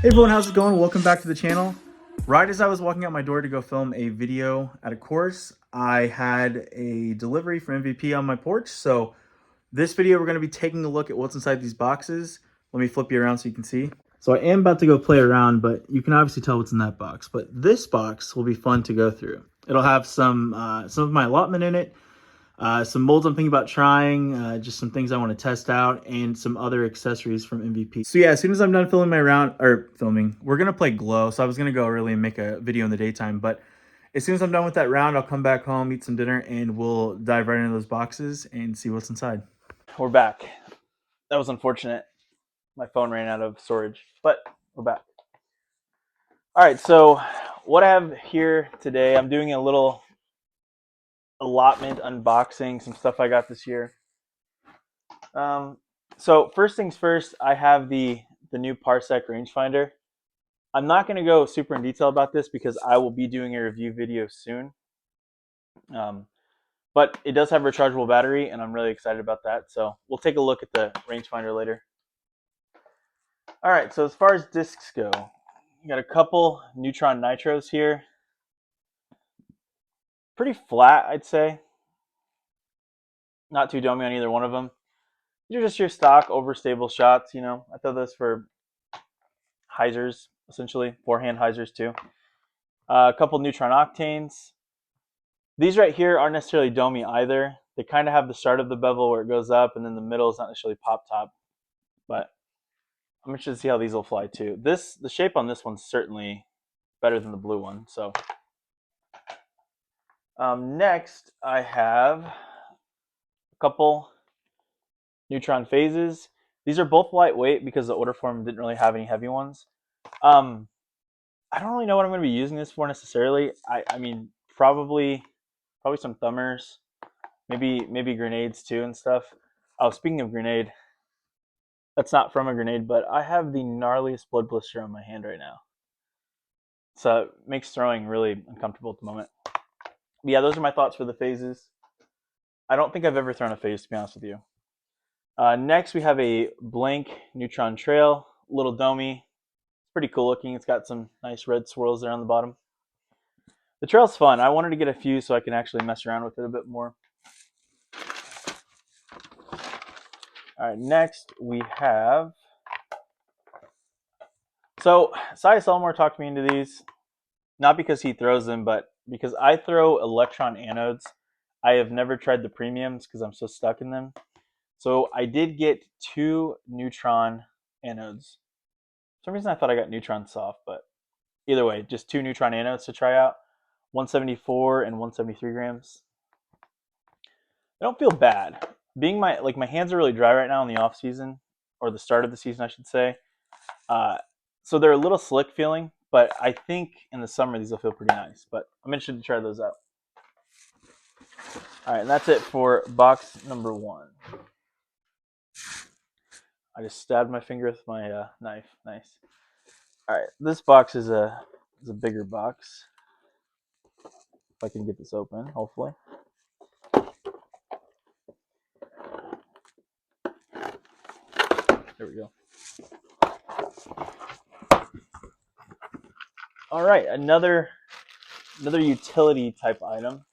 Hey everyone, how's it going? Welcome back to the channel. Right as I was walking out my door to go film a video at a course, I had a delivery from MVP on my porch. So this video, we're going to be taking a look at what's inside these boxes. Let me flip you around so you can see. So I am about to go play around, but you can obviously tell what's in that box. But this box will be fun to go through. It'll have some of my allotment in it, some molds I'm thinking about trying, just some things I want to test out, and some other accessories from MVP. So yeah, as soon as I'm done filming my round, or filming, we're going to play Glow. So I was going to go early and make a video in the daytime, but as soon as I'm done with that round, I'll come back home, eat some dinner, and we'll dive right into those boxes and see what's inside. We're back. That was unfortunate. My phone ran out of storage, but we're back. All right, so what I have here today, I'm doing a little allotment unboxing, some stuff I got this year. So first things first, I have the new Parsec rangefinder. I'm not going to go super in detail about this because I will be doing a review video soon. But it does have a rechargeable battery, and I'm really excited about that. So we'll take a look at the rangefinder later. All right, so as far as discs go, you got a couple Neutron Nitros here. Pretty flat, I'd say. Not too domey on either one of them. These are just your stock overstable shots, you know. I throw this for hyzers, essentially, forehand hyzers too. A couple Neutron Octanes. These right here aren't necessarily domey either. They kind of have the start of the bevel where it goes up, and then the middle is not necessarily pop top. But I'm interested to see how these will fly too. The shape on this one's certainly better than the blue one. So next I have a couple Neutron phases. These are both lightweight because the order form didn't really have any heavy ones. I don't really know what I'm going to be using this for necessarily. I mean, probably some thumbers, maybe grenades too and stuff. Oh, speaking of grenade, that's not from a grenade, but I have the gnarliest blood blister on my hand right now. So it makes throwing really uncomfortable at the moment. But yeah, those are my thoughts for the phases. I don't think I've ever thrown a phase, to be honest with you. Next, we have a blank Neutron Trail, little domey. It's pretty cool looking. It's got some nice red swirls there on the bottom. The trail's fun. I wanted to get a few so I can actually mess around with it a bit more. All right, next we have... So, Cy Selmore talked me into these, not because he throws them, but because I throw electron anodes. I have never tried the premiums because I'm so stuck in them. So I did get two neutron anodes. For some reason I thought I got neutron soft, but either way, just two neutron anodes to try out. 174 and 173 grams. They don't feel bad. Being my hands are really dry right now in the off season, or the start of the season, I should say. So they're a little slick feeling, but I think in the summer these will feel pretty nice. But I'm interested to try those out. All right, and that's it for box number one. I just stabbed my finger with my knife. Nice. All right, this box is a bigger box. If I can get this open, hopefully. There we go. All right, another utility type item.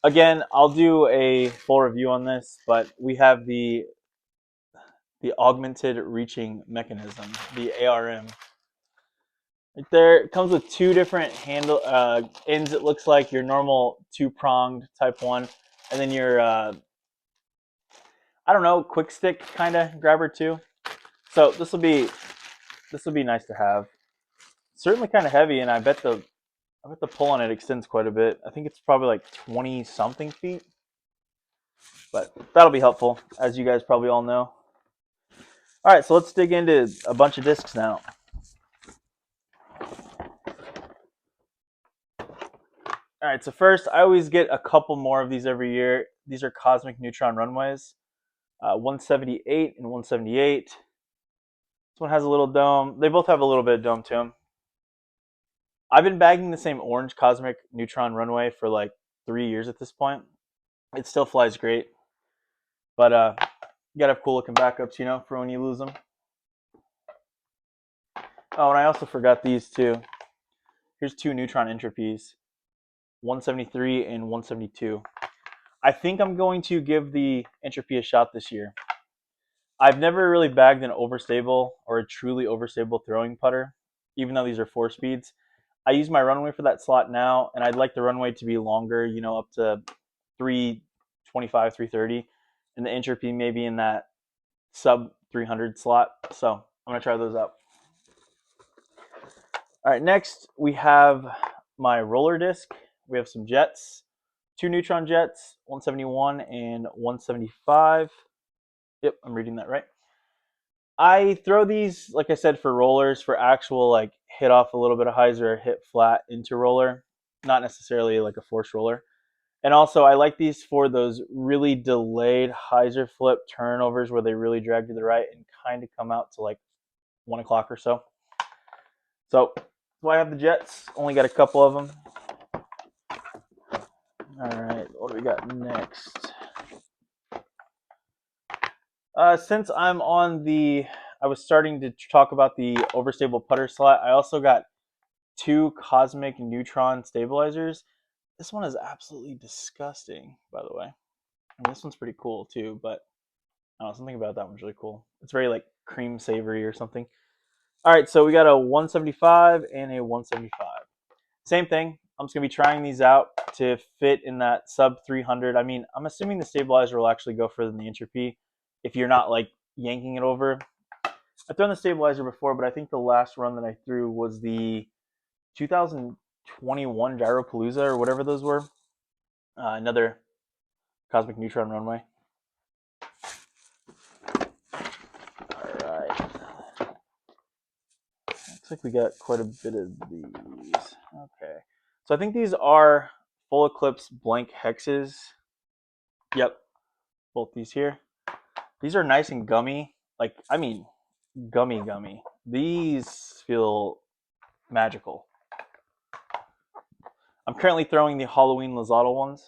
Again, I'll do a full review on this, but we have the augmented reaching mechanism, the ARM. Right there, it comes with two different handle ends. It looks like your normal two-pronged type one, and then your I don't know, quick stick kind of grabber too. So this will be nice to have. Certainly kind of heavy, and I bet the pull on it extends quite a bit. I think it's probably like 20 something feet, but that'll be helpful, as you guys probably all know. All right, so let's dig into a bunch of discs now. All right, so first, I always get a couple more of these every year. These are Cosmic Neutron Runways, 178 and 178. This one has a little dome. They both have a little bit of dome to them. I've been bagging the same orange Cosmic Neutron Runway for like 3 years at this point. It still flies great, but you gotta have cool looking backups, you know, for when you lose them. Oh, and I also forgot these two. Here's two neutron entropies, 173 and 172. I think I'm going to give the entropy a shot this year. I've never really bagged an overstable or a truly overstable throwing putter, even though these are 4 speeds. I use my runway for that slot now, and I'd like the runway to be longer, up to 325, 330, and the entropy maybe in that sub 300 slot. So I'm going to try those out. All right, next we have my roller disc. We have some jets, 2 neutron jets, 171 and 175. Yep, I'm reading that right. I throw these, like I said, for rollers, for actual like hit off a little bit of hyzer or hit flat into roller, not necessarily like a force roller. And also, I like these for those really delayed hyzer flip turnovers where they really drag to the right and kind of come out to like 1 o'clock or so. So I have the jets. Only got a couple of them. All right, what do we got next? Since I'm on I was starting to talk about the overstable putter slot. I also got 2 cosmic neutron stabilizers. This one is absolutely disgusting, by the way. And this one's pretty cool too, but I don't know, something about that one's really cool. It's very like cream savory or something. All right, so we got a 175 and a 175. Same thing. I'm just gonna be trying these out to fit in that sub 300. I mean, I'm assuming the stabilizer will actually go further than the entropy if you're not like yanking it over. I've thrown the stabilizer before, but I think the last run that I threw was the 2021 Gyropalooza or whatever those were. Another cosmic neutron runway. All right. Looks like we got quite a bit of these. Okay. So I think these are full eclipse blank hexes. Yep. Both these here. These are nice and gummy. Like, I mean, gummy. These feel magical. I'm currently throwing the Halloween Lazada ones,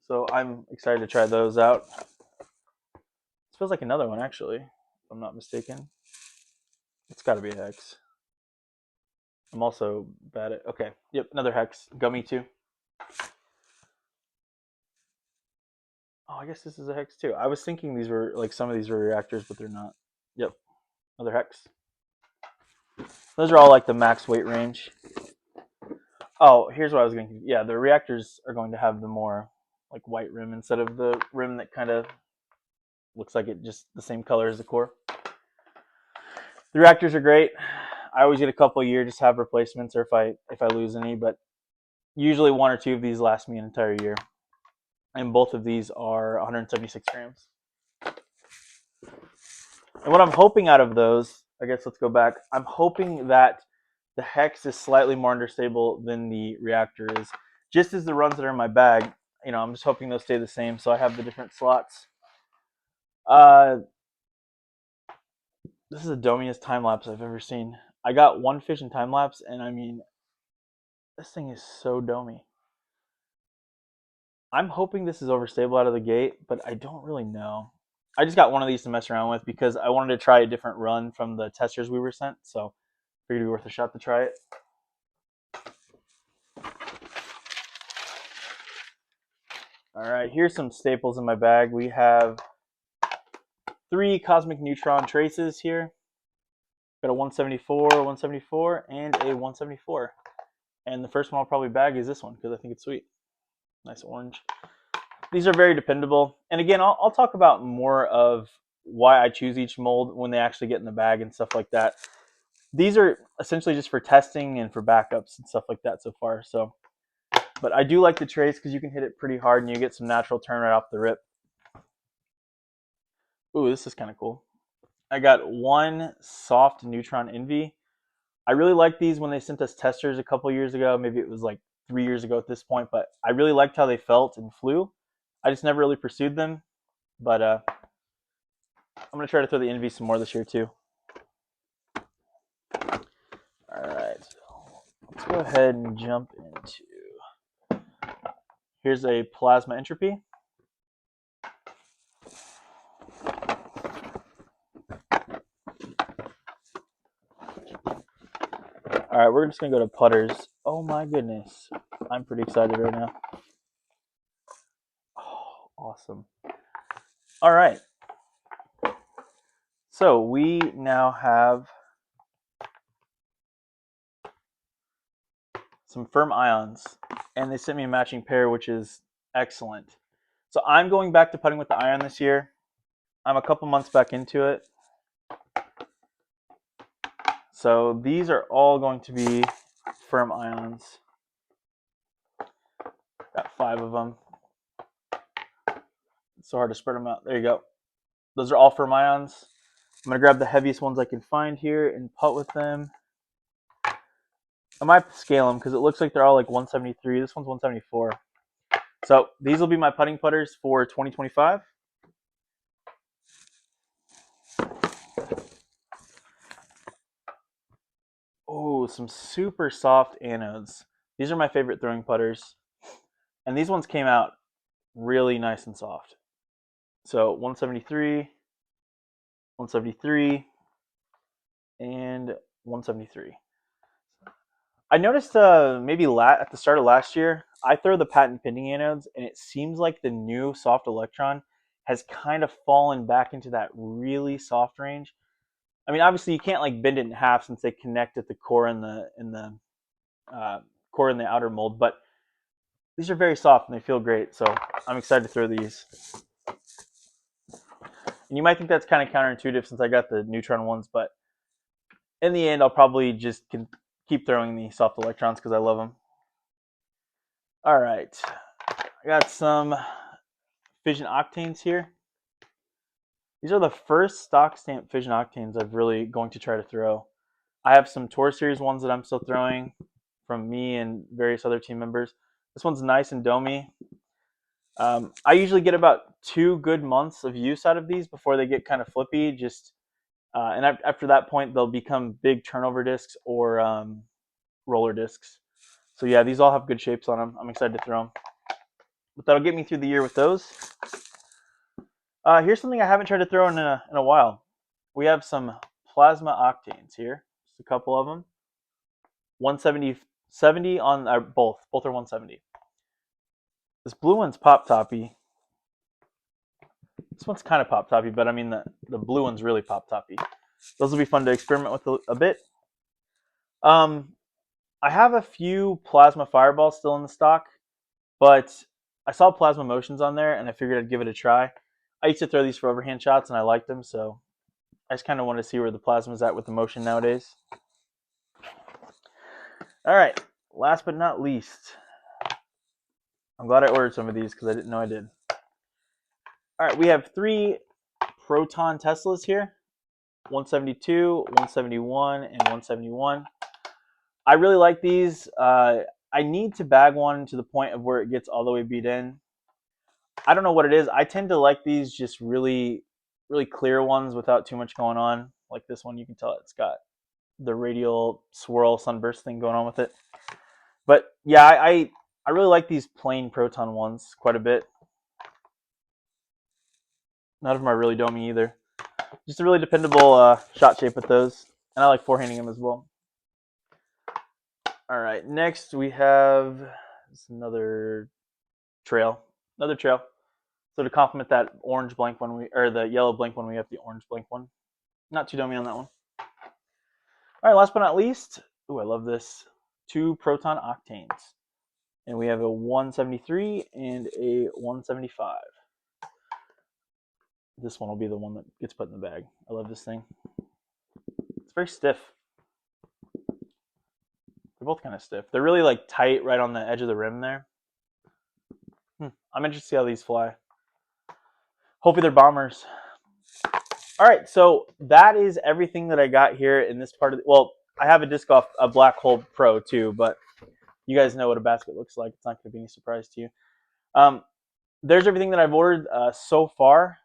so I'm excited to try those out. This feels like another one, actually, if I'm not mistaken. It's got to be a hex. I'm also bad at... Okay, yep, another hex. Gummy, too. Oh, I guess this is a hex, too. I was thinking these were, like, some of these were reactors, but they're not. Yep, another hex. Those are all, like, the max weight range. Oh, here's what I was going to... Yeah, the reactors are going to have the more, like, white rim instead of the rim that kind of looks like it just the same color as the core. The reactors are great. I always get a couple a year, just have replacements, or if I lose any, but usually 1 or 2 of these last me an entire year. And both of these are 176 grams. And what I'm hoping out of those, I guess let's go back. I'm hoping that the hex is slightly more understable than the reactor is. Just as the runs that are in my bag, I'm just hoping they'll stay the same. So I have the different slots. This is the domiest time lapse I've ever seen. I got one fish in time lapse, and I mean, this thing is so domy. I'm hoping this is overstable out of the gate, but I don't really know. I just got one of these to mess around with because I wanted to try a different run from the testers we were sent, so figured it'd be worth a shot to try it. All right, here's some staples in my bag. We have 3 cosmic neutron traces here. Got a 174, 174, and a 174. And the first one I'll probably bag is this one because I think it's sweet. Nice orange. These are very dependable. And again, I'll talk about more of why I choose each mold when they actually get in the bag and stuff like that. These are essentially just for testing and for backups and stuff like that so far. So, but I do like the trace because you can hit it pretty hard and you get some natural turn right off the rip. Ooh, this is kind of cool. I got 1 soft neutron envy. I really liked these when they sent us testers a couple years ago. Maybe it was like 3 years ago at this point, but I really liked how they felt and flew. I just never really pursued them, but I'm going to try to throw the envy some more this year too. All right, let's go ahead and jump into... Here's a plasma entropy. All right, we're just gonna go to putters. Oh my goodness, I'm pretty excited right now. Oh, awesome. All right, so we now have some firm ions, and they sent me a matching pair, which is excellent. So I'm going back to putting with the ion this year. I'm a couple months back into it. So these are all going to be firm ions. Got 5 of them. It's so hard to spread them out. There you go. Those are all firm ions. I'm going to grab the heaviest ones I can find here and putt with them. I might scale them because it looks like they're all like 173. This one's 174. So these will be my putting putters for 2025. Oh, some super soft anodes. These are my favorite throwing putters. And these ones came out really nice and soft. So 173, 173, and 173. I noticed maybe at the start of last year, I throw the patent pinning anodes, and it seems like the new soft electron has kind of fallen back into that really soft range. I mean, obviously you can't like bend it in half since they connect at the core and the core in the outer mold, but these are very soft and they feel great. So I'm excited to throw these. And you might think that's kind of counterintuitive since I got the neutron ones, but in the end, I'll probably just keep throwing the soft electrons because I love them. All right, I got some fission octanes here. These are the first stock stamp fission octanes I'm really going to try to throw. I have some Tour Series ones that I'm still throwing from me and various other team members. This one's nice and domey. I usually get about 2 good months of use out of these before they get kind of flippy. And after that point, they'll become big turnover discs or roller discs. So yeah, these all have good shapes on them. I'm excited to throw them. But that'll get me through the year with those. Here's something I haven't tried to throw in a while. We have some plasma octanes here. Just a couple of them. 170 on both. Both are 170. This blue one's pop toppy. This one's kind of pop toppy, but I mean the blue one's really pop toppy. Those will be fun to experiment with a bit. I have a few plasma fireballs still in the stock, but I saw plasma motions on there and I figured I'd give it a try. I used to throw these for overhand shots and I liked them, so I just kind of wanted to see where the plasma's at with the motion nowadays. All right, last but not least, I'm glad I ordered some of these because I didn't know I did. All right, we have 3 proton Teslas here, 172, 171, and 171. I really like these. I need to bag one to the point of where it gets all the way beat in. I don't know what it is. I tend to like these just really, really clear ones without too much going on. Like this one, you can tell it's got the radial swirl sunburst thing going on with it. But yeah, I really like these plain proton ones quite a bit. None of them are really domey either. Just a really dependable shot shape with those. And I like forehanding them as well. All right, next we have another trail. Another trail. So to complement that orange blank one, or the yellow blank one, we have the orange blank one. Not too domey on that one. All right, last but not least, ooh, I love this. 2 proton octanes. And we have a 173 and a 175. This one will be the one that gets put in the bag. I love this thing. It's very stiff. They're both kind of stiff. They're really like tight right on the edge of the rim there. I'm interested to see how these fly. Hopefully they're bombers. All right, so that is everything that I got here in this part of well, I have a disc golf, a Black Hole Pro too, but you guys know what a basket looks like. It's not going to be any surprise to you. There's everything that I've ordered so far.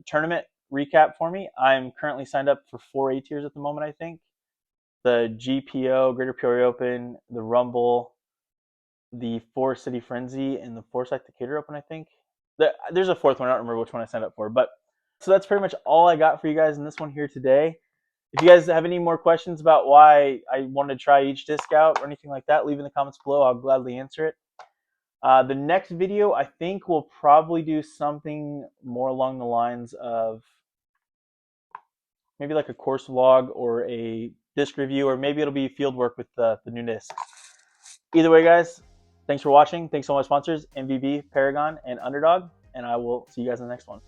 Tournament recap for me. I'm currently signed up for 4 A tiers at the moment, I think. The GPO, Greater Peoria Open, the Rumble, the 4 City Frenzy, and the Forsyth Decatur Open, I think. There's a 4th one. I don't remember which one I signed up for. But so that's pretty much all I got for you guys in this one here today. If you guys have any more questions about why I wanted to try each disc out or anything like that, leave in the comments below. I'll gladly answer it. The next video, I think we'll probably do something more along the lines of maybe like a course vlog or a disc review, or maybe it'll be field work with the new disc. Either way, guys, thanks for watching. Thanks to all my sponsors, MVB, Paragon, and Underdog, and I will see you guys in the next one.